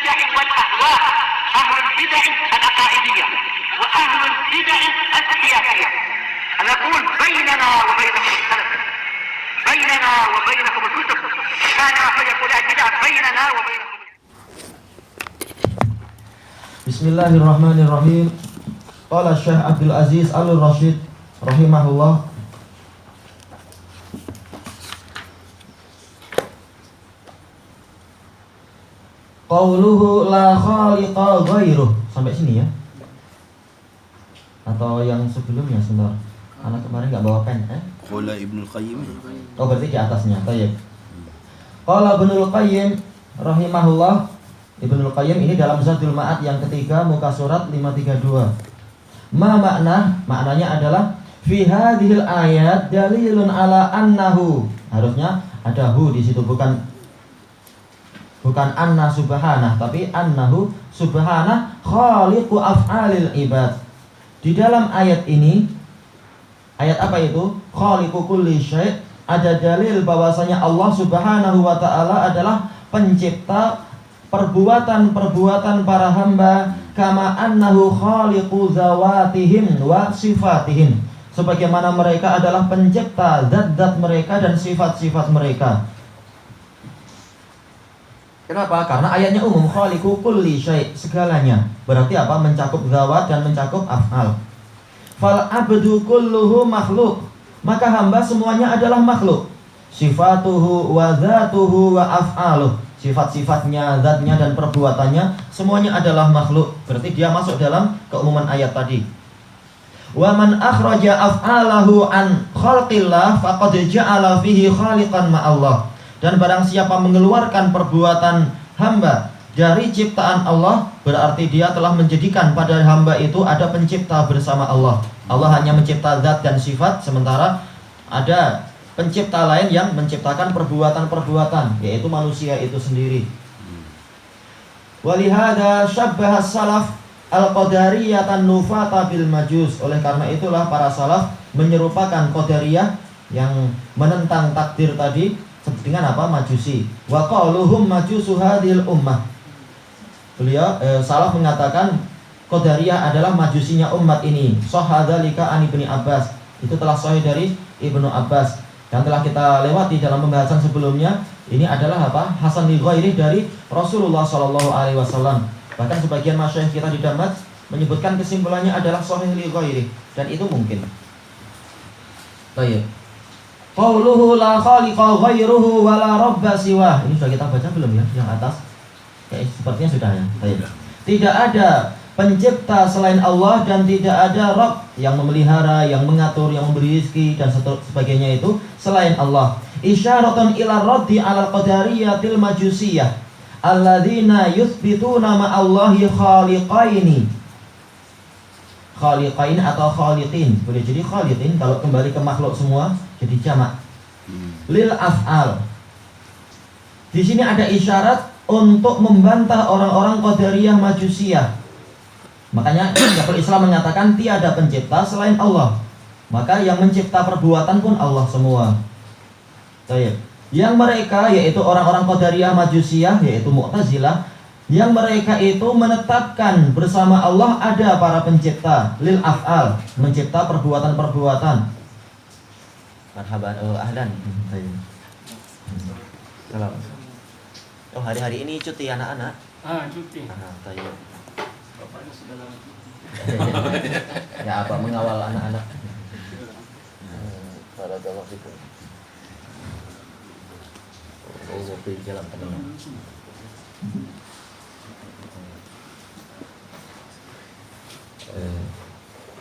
البدع والأهواء، أهل البدع العقائدية وأهل البدع السياسية. نقول بيننا وبينكم السلف، بيننا وبينكم الكتب، كان فيقول البدع بيننا وبينكم. Bismillahirrahmanirrahim. Qala Syekh Abdul Aziz Al-Rasyid rahimahullah. Qauluhu la khaliqa ghairuh. Sampai sini ya. Atau yang sebelumnya sebentar. Anak kemarin enggak bawa pen, Qala Ibnu Qayyim. Oh, berarti di atasnya. Baik. Qala Ibnu Qayyim rahimahullah. Ibnu Qayyim ini dalam Zadul Ma'ad yang ketiga muka surat 532. Maknanya adalah fi hadhil ayat dalilun ala annahu. Harusnya ada hu di situ, bukan anna subhanah, tapi annahu subhanah khaliqu af'alil ibad. Di dalam ayat ini, ayat apa itu? Khaliqu kulli syai', ada dalil bahwasanya Allah Subhanahu wa taala adalah pencipta perbuatan-perbuatan para hamba, kama annahu khaliqu zawatihim wa sifatihim, sebagaimana mereka adalah pencipta zat-zat mereka dan sifat-sifat mereka. Kenapa? Karena ayatnya umum, khaliqu kulli syai', segalanya. Berarti apa? Mencakup zawat dan mencakup af'al. Fal abdu kulluhu makhluk, maka hamba semuanya adalah makhluk. Sifatuhu wa dzatuhu wa af'aluh, sifat-sifatnya, zatnya dan perbuatannya semuanya adalah makhluk. Berarti dia masuk dalam keumuman ayat tadi. Wa man akhraja af'alahu an khalqillah faqad ja'ala fihi khaliqan ma'allah. Dan barang siapa mengeluarkan perbuatan hamba dari ciptaan Allah, berarti dia telah menjadikan pada hamba itu ada pencipta bersama Allah. Allah hanya mencipta zat dan sifat, sementara ada pencipta lain yang menciptakan perbuatan-perbuatan, yaitu manusia itu sendiri. Walihada syabbaha salaf al-qadariyatan nufata bil majus. Oleh karena itulah para salaf menyerupakan qadariyah yang menentang takdir tadi dengan apa? Majusi. Wa qaluhum majusu hadhil ummah. Beliau salaf mengatakan qadariyah adalah majusinya umat ini. Sahadzalika an Ibnu Abbas. Itu telah sahih dari Ibnu Abbas. Dan telah kita lewati dalam pembahasan sebelumnya, ini adalah apa? Hasan li ghairi dari Rasulullah sallallahu alaihi wasallam. Bahkan sebagian masyayikh kita di Damas menyebutkan kesimpulannya adalah sahih li ghairi, dan itu mungkin. Baik. Qauluhu la khaliqa ghairuhu wa la rabba siwah. Ini sudah kita baca belum ya? Yang atas. Sepertinya sudah ya. Baik. Tidak ada pencipta selain Allah dan tidak ada Rabb yang memelihara, yang mengatur, yang memberi rezeki dan sebagainya itu selain Allah. Isyaratun ila raddi ala qadariyatil majusiyah alladzina yuthbituna ma'allahi khaliqaini. Khaliqain atau khaliqin. Boleh jadi khaliqin kalau kembali ke makhluk semua jadi jamak. Lil af'al. Di sini ada isyarat untuk membantah orang-orang qadariyah majusiyah. Makanya Syekhul Islam mengatakan tiada pencipta selain Allah. Maka yang mencipta perbuatan pun Allah semua. Baik. Yang mereka yaitu orang-orang qadariyah majusiyah, yaitu Mu'tazilah, yang mereka itu menetapkan bersama Allah ada para pencipta lil af'al, mencipta perbuatan-perbuatan. Marhaban, ahlan. Salam. Oh, hari-hari ini cuti anak-anak? Cuti. Baik. Bapaknya sudah lama. Ya, apa mengawal anak-anak? Barakallahu fikum. Oh, kopi jalan teman.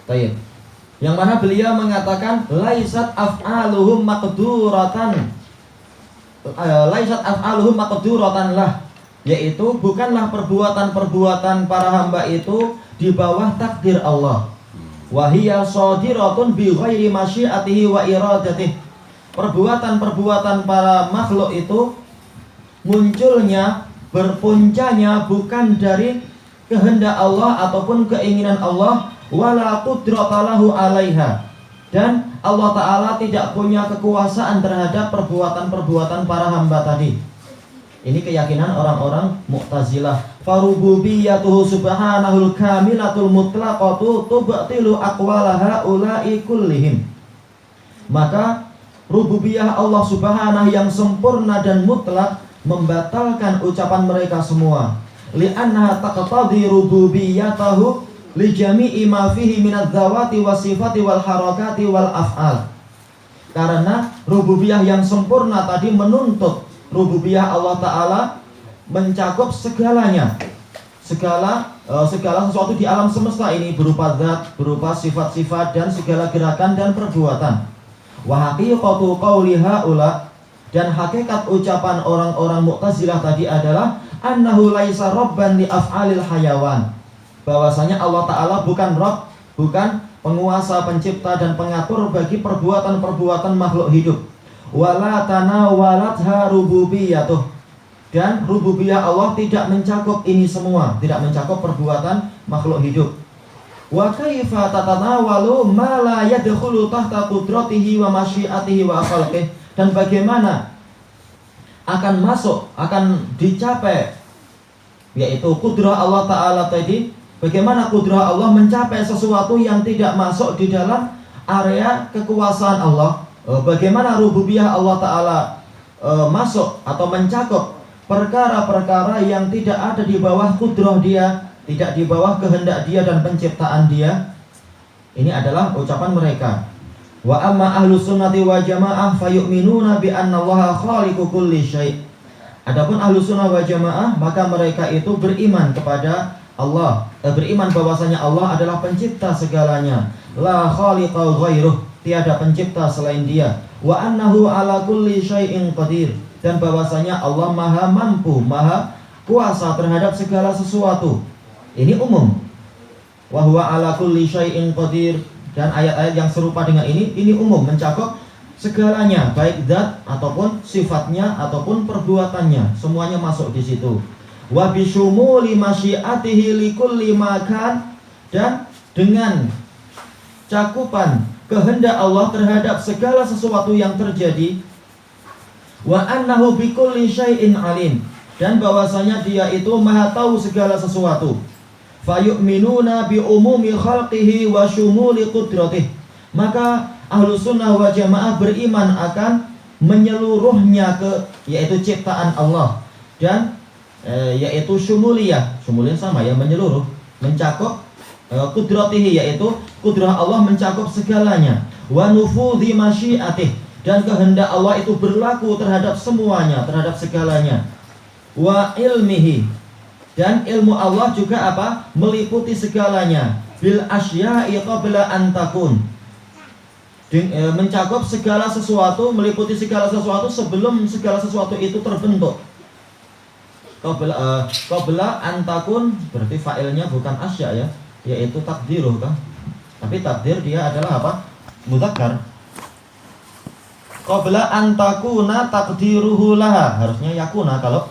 Baik. Yang mana beliau mengatakan laisat af'aluhum maqduratan. Laisat af'aluhum maqduratan lah, yaitu bukanlah perbuatan-perbuatan para hamba itu di bawah takdir Allah. Wa hiya shadiratun bi ghairi masyiatihi wa iradatih. Perbuatan-perbuatan para makhluk itu munculnya, berpuncanya bukan dari kehendak Allah ataupun keinginan Allah, wala qudratalahu 'alaiha, dan Allah Ta'ala tidak punya kekuasaan terhadap perbuatan-perbuatan para hamba tadi. Ini keyakinan orang-orang Mu'tazilah. Farububiyatuhu subhanahul kamilatul mutlaqatu tubtilu aqwala haula'i kullihim. Maka rububiyah Allah subhanahu yang sempurna dan mutlak membatalkan ucapan mereka semua. Li'annaha taqtadi rububiyatahu li jami'i ma fihi minadz-dzawati was-sifati wal harakati wal af'al. Karena rububiyah yang sempurna tadi menuntut rububiyah Allah Ta'ala mencakup segalanya, segala sesuatu di alam semesta ini, berupa zat, berupa sifat-sifat, dan segala gerakan dan perbuatan. Wa haqiqatu qauli haula, dan hakikat ucapan orang-orang Mu'tazilah tadi adalah annahu laisa rabban li af'alil hayawan, bahwasanya Allah Ta'ala bukan Rabb, bukan penguasa, pencipta, dan pengatur bagi perbuatan-perbuatan makhluk hidup. Wala tanawalatha rububiyatuh, dan rububiyah Allah tidak mencakup ini semua, tidak mencakup perbuatan makhluk hidup. Wa kaifa tatanawalu ma la yadkhulu tahta qudratihi wa masyiatihi wa khalqihi, dan bagaimana akan dicapai, yaitu kudrah Allah Ta'ala tadi, bagaimana kudrah Allah mencapai sesuatu yang tidak masuk di dalam area kekuasaan Allah. Bagaimana rububiyah Allah Ta'ala masuk atau mencakup perkara-perkara yang tidak ada di bawah kudrah Dia, tidak di bawah kehendak Dia dan penciptaan Dia. Ini adalah ucapan mereka. Wa amma ahlus sunnati wa jamaah fayu'minuna bi anna Allaha khaliqu kulli syai'. Adapun ahlus sunnah wa jamaah, maka mereka itu beriman kepada Allah, beriman bahwasanya Allah adalah pencipta segalanya. La khaliqa ghairuh, tiada pencipta selain Dia. Wa annahu ala kulli syai'in qadir, dan bahwasanya Allah maha mampu, maha kuasa terhadap segala sesuatu. Ini umum. Wa huwa ala kulli syai'in qadir, dan ayat-ayat yang serupa dengan ini umum, mencakup segalanya, baik zat ataupun sifatnya ataupun perbuatannya, semuanya masuk di situ. Wa bisyumuli masyiatihi likulli makan, dan dengan cakupan kehendak Allah terhadap segala sesuatu yang terjadi. Wa annahu bikulli syai'in alim, dan bahwasanya Dia itu maha tahu segala sesuatu. Fayu'minuna bi umumi khalqihi wa syumuli qudratihi, maka ahlus sunnah wa jamaah beriman akan menyeluruhnya yaitu ciptaan Allah, dan yaitu syumuliyah sama ya, menyeluruh, mencakup qudratihi, yaitu kudrah Allah mencakup segalanya. Wa nufudhi masyiatih, dan kehendak Allah itu berlaku terhadap semuanya, terhadap segalanya. Wa ilmihi, dan ilmu Allah juga apa? Meliputi segalanya. Bil asya'i qabla an takun, mencakup segala sesuatu, meliputi segala sesuatu sebelum segala sesuatu itu terbentuk. Qabla an takun berarti fa'ilnya bukan asya ya, yaitu takdiruh kan. Tapi takdir dia adalah apa? Mudzakkar. Qabla an takuna takdiruhu laha, harusnya yakuna kalau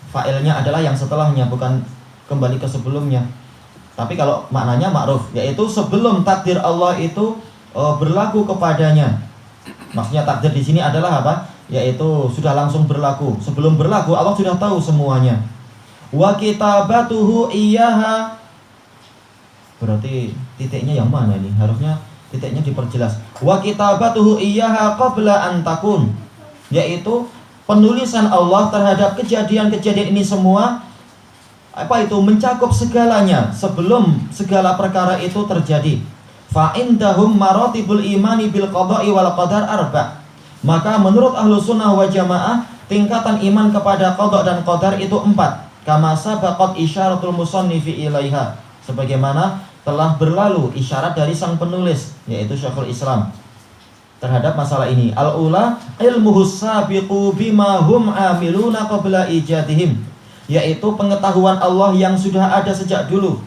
fa'ilnya adalah yang setelahnya, bukan kembali ke sebelumnya. Tapi kalau maknanya ma'ruf, yaitu sebelum takdir Allah itu berlaku kepadanya. Maksudnya takdir di sini adalah apa? Yaitu sudah langsung berlaku. Sebelum berlaku Allah sudah tahu semuanya. Wa kitabatuhu iyyaha, berarti titiknya yang mana ini? Harusnya titiknya diperjelas. Wa kitabatuhu iyyaha qabla an takun, yaitu penulisan Allah terhadap kejadian-kejadian ini semua, apa itu? Mencakup segalanya sebelum segala perkara itu terjadi. Fa indahum maratibul imani bil qada'i wal qadar arba'. Maka menurut ahlus sunnah wa jamaah, tingkatan iman kepada qada dan qadar itu 4. Kama sabaqat isyaratul musannifi ilaiha, sebagaimana telah berlalu isyarat dari sang penulis, yaitu Syekhul Islam, terhadap masalah ini. Al-ula ilmuhus sabiqu bima hum amiluna qabla ijadihim, yaitu pengetahuan Allah yang sudah ada sejak dulu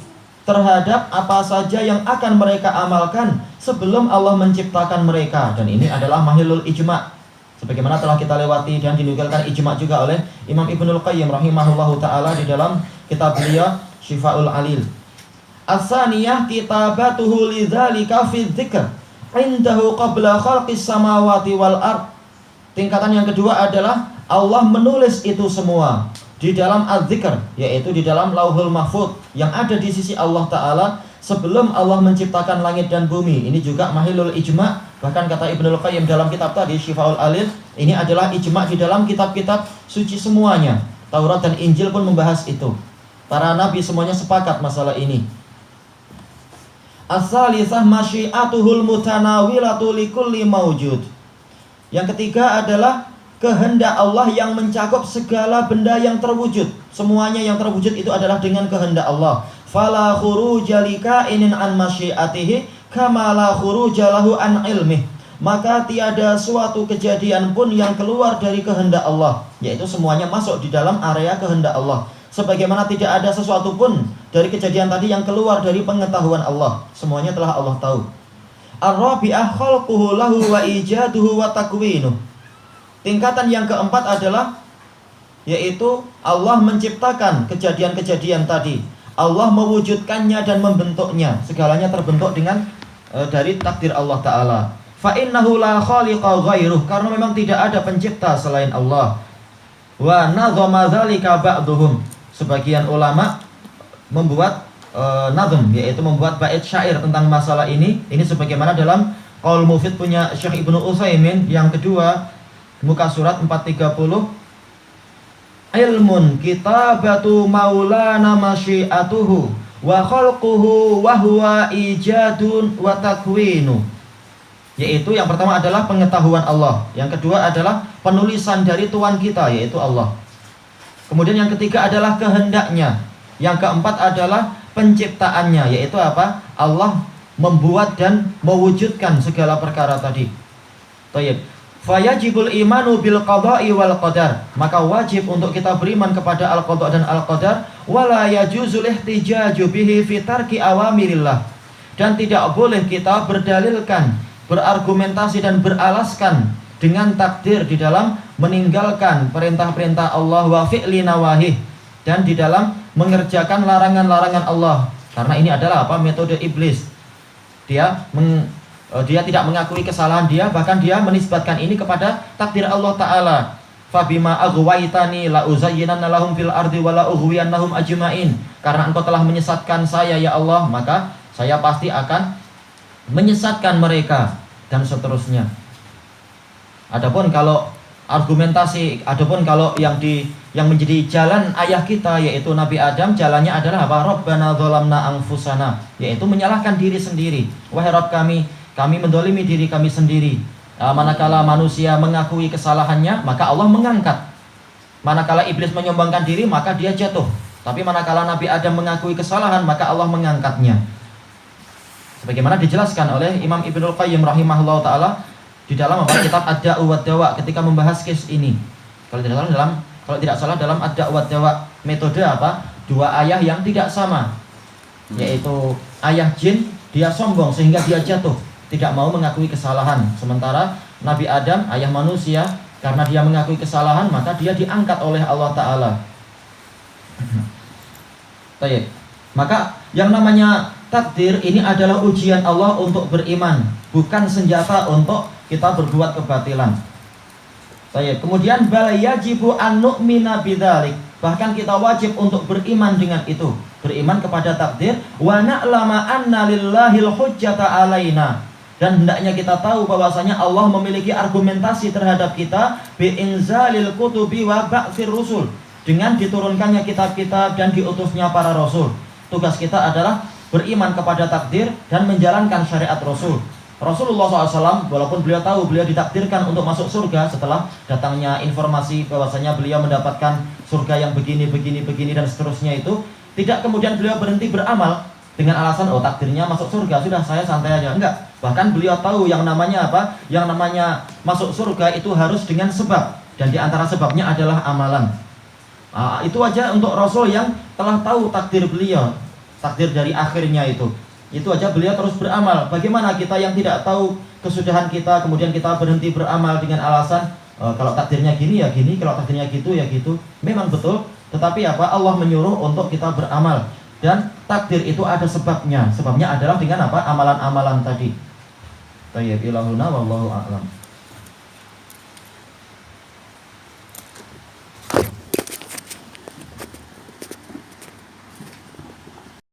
terhadap apa saja yang akan mereka amalkan sebelum Allah menciptakan mereka. Dan ini adalah mahilul ijma', sebagaimana telah kita lewati dan dinukilkan ijma' juga oleh Imam Ibnul Qayyim rahimahullahu ta'ala di dalam kitab beliau Syifa'ul Alil. As-saniyah kitabatuhu lidzalika fi dzikr indahu qabla khalqis samawati wal ard. Tingkatan yang kedua adalah Allah menulis itu semua di dalam Az-Zikr, yaitu di dalam Lauhul Mahfuz yang ada di sisi Allah Ta'ala sebelum Allah menciptakan langit dan bumi. Ini juga mahilul ijma'. Bahkan kata Ibnul Qayyim dalam kitab tadi Syifaul Alil, ini adalah ijma' di dalam kitab-kitab suci semuanya. Taurat dan Injil pun membahas itu. Para nabi semuanya sepakat masalah ini. As-salisah masyiatuhul mutanawilatu likulli mawjud. Yang ketiga adalah kehendak Allah yang mencakup segala benda yang terwujud. Semuanya yang terwujud itu adalah dengan kehendak Allah. Fala khuruja likainin an masyiatihi kama la khuruja lahu an ilmih. Maka tiada suatu kejadian pun yang keluar dari kehendak Allah, yaitu semuanya masuk di dalam area kehendak Allah. Sebagaimana tidak ada sesuatu pun dari kejadian tadi yang keluar dari pengetahuan Allah. Semuanya telah Allah tahu. Ar-rabi'ah khalquhu lahu wa ijaduhu wa takwinuh. Tingkatan yang keempat adalah yaitu Allah menciptakan kejadian-kejadian tadi. Allah mewujudkannya dan membentuknya. Segalanya terbentuk dengan dari takdir Allah Ta'ala. Fa innahu la khaliqa ghairuh, karena memang tidak ada pencipta selain Allah. Wa nazama dzalika ba'dhum. Sebagian ulama membuat nazm, yaitu membuat bait syair tentang masalah ini. Ini sebagaimana dalam Qaul Mufid punya Syekh Ibnu Utsaimin yang kedua, muka surat 430. Ilmun kitabatu maulana masyiatuhu wa khalquhu wa huwa ijadun wa takwinu. Yaitu yang pertama adalah pengetahuan Allah, yang kedua adalah penulisan dari Tuhan kita yaitu Allah. Kemudian yang ketiga adalah kehendaknya. Yang keempat adalah penciptaannya, yaitu apa? Allah membuat dan mewujudkan segala perkara tadi. Baik. Fayajibul imanu bil qada'i wal qadar. Maka wajib untuk kita beriman kepada al-qada' dan al-qadar. Wala yajuzul ihtijaju bihi fi tarki awamirillah. Dan tidak boleh kita berdalilkan, berargumentasi dan beralaskan dengan takdir di dalam meninggalkan perintah-perintah Allah wa fi'li nawahih, dan di dalam mengerjakan larangan-larangan Allah. Karena ini adalah apa? Metode iblis. Dia tidak mengakui kesalahan dia, bahkan dia menisbatkan ini kepada takdir Allah Ta'ala. Fabima aghwaytani la uzayyinanna lahum fil ardi wa la ughwiyannahum ajmain. Karena engkau telah menyesatkan saya ya Allah, maka saya pasti akan menyesatkan mereka, dan seterusnya. Adapun kalau argumentasi, adapun kalau yang menjadi jalan ayah kita yaitu Nabi Adam, jalannya adalah apa? Rabbana dzalamna anfusana, yaitu menyalahkan diri sendiri. Wahai Rabb kami mendolimi diri kami sendiri. Manakala manusia mengakui kesalahannya, maka Allah mengangkat. Manakala iblis menyombongkan diri, maka dia jatuh. Tapi manakala Nabi Adam mengakui kesalahan, maka Allah mengangkatnya. Sebagaimana dijelaskan oleh Imam Ibnul Qayyim rahimahullah ta'ala di dalam kitab Ad-Da'u wad-Dawa ketika membahas case ini. Kalau tidak salah dalam Ad-Da'u wad-Dawa, metode apa? Dua ayah yang tidak sama, yaitu ayah jin, dia sombong sehingga dia jatuh, tidak mau mengakui kesalahan. Sementara Nabi Adam, ayah manusia, karena dia mengakui kesalahan, maka dia diangkat oleh Allah Ta'ala. Baik. Maka yang namanya takdir ini adalah ujian Allah untuk beriman, bukan senjata untuk kita berbuat kebatilan. Baik. Kemudian bal yajibu an nu'mina bidzalik. Bahkan kita wajib untuk beriman dengan itu, beriman kepada takdir. Wa na'lama anna lillahil hujjata alaina. Dan hendaknya kita tahu bahwasanya Allah memiliki argumentasi terhadap kita bi inzalil kutubi wa ba'tsir rusul, dengan diturunkannya kitab-kitab dan diutusnya para rasul. Tugas kita adalah beriman kepada takdir dan menjalankan syariat Rasul. Rasulullah SAW, walaupun beliau tahu beliau ditakdirkan untuk masuk surga setelah datangnya informasi bahwasanya beliau mendapatkan surga yang begini dan seterusnya, itu tidak kemudian beliau berhenti beramal dengan alasan takdirnya masuk surga, sudah saya santai aja. Enggak. Bahkan beliau tahu yang namanya apa? Yang namanya masuk surga itu harus dengan sebab, dan di antara sebabnya adalah amalan. Itu aja untuk Rasul yang telah tahu takdir beliau, takdir dari akhirnya itu aja beliau terus beramal. Bagaimana kita yang tidak tahu kesudahan kita, kemudian kita berhenti beramal dengan alasan kalau takdirnya gini ya gini, kalau takdirnya gitu ya gitu. Memang betul, tetapi apa? Allah menyuruh untuk kita beramal, dan takdir itu ada sebabnya. Sebabnya adalah dengan apa? Amalan-amalan tadi. Tayyib ilahuna wallahu a'lam.